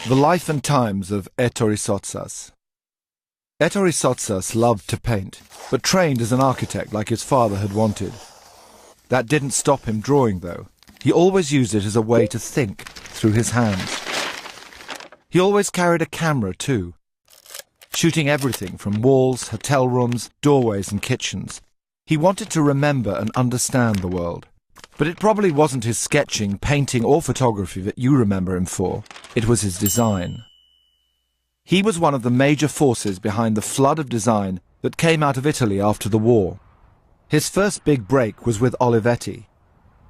The Life and Times of Ettore Sottsass. Ettore Sottsass loved to paint, but trained as an architect like his father had wanted. That didn't stop him drawing, though. He always used it as a way to think through his hands. He always carried a camera, too, shooting everything from walls, hotel rooms, doorways and kitchens. He wanted to remember and understand the world. But it probably wasn't his sketching, painting or photography that you remember him for. It was his design. He was one of the major forces behind the flood of design that came out of Italy after the war. His first big break was with Olivetti.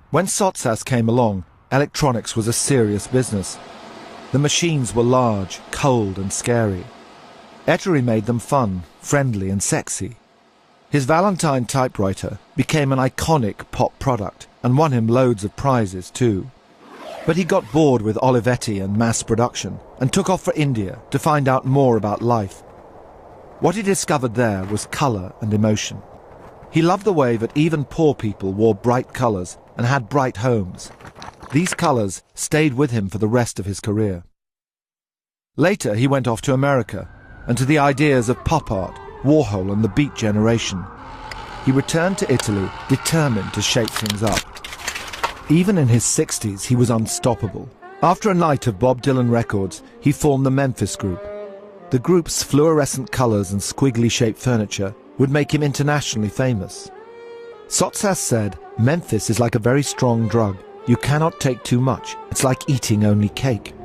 When Sottsass came along, electronics was a serious business. The machines were large, cold and scary. Ettore made them fun, friendly and sexy. His Valentine typewriter became an iconic pop product and won him loads of prizes too. But he got bored with Olivetti and mass production and took off for India to find out more about life. What he discovered there was colour and emotion. He loved the way that even poor people wore bright colours and had bright homes. These colours stayed with him for the rest of his career. Later he went off to America and to the ideas of pop art, Warhol and the Beat generation. He returned to Italy determined to shake things up. Even in his 60s he was unstoppable. After a night of Bob Dylan records, he formed the Memphis Group. The group's fluorescent colours and squiggly-shaped furniture would make him internationally famous. Sottsass said, "Memphis is like a very strong drug. You cannot take too much. It's like eating only cake."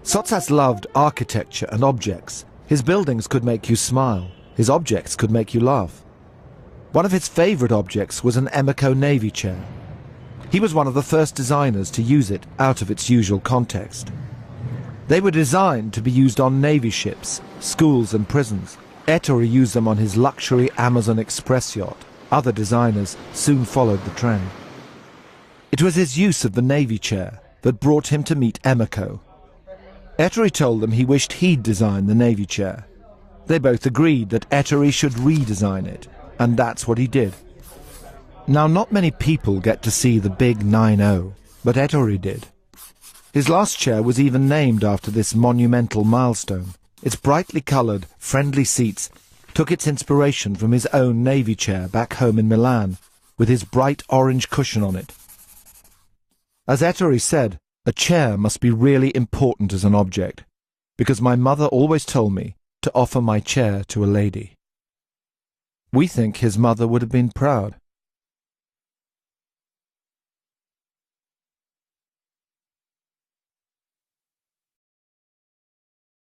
Sottsass loved architecture and objects. His buildings could make you smile. His objects could make you laugh. One of his favourite objects was an Emeco Navy chair. He was one of the first designers to use it out of its usual context. They were designed to be used on Navy ships, schools and prisons. Ettore used them on his luxury Amazon Express yacht. Other designers soon followed the trend. It was his use of the Navy chair that brought him to meet Emeco. Ettore told them he wished he'd designed the Navy chair. They both agreed that Ettore should redesign it, and that's what he did. Now, not many people get to see the big 9-0, but Ettore did. His last chair was even named after this monumental milestone. Its brightly coloured, friendly seats took its inspiration from his own Navy chair back home in Milan, with his bright orange cushion on it. As Ettore said, a chair must be really important as an object, because my mother always told me to offer my chair to a lady. We think his mother would have been proud.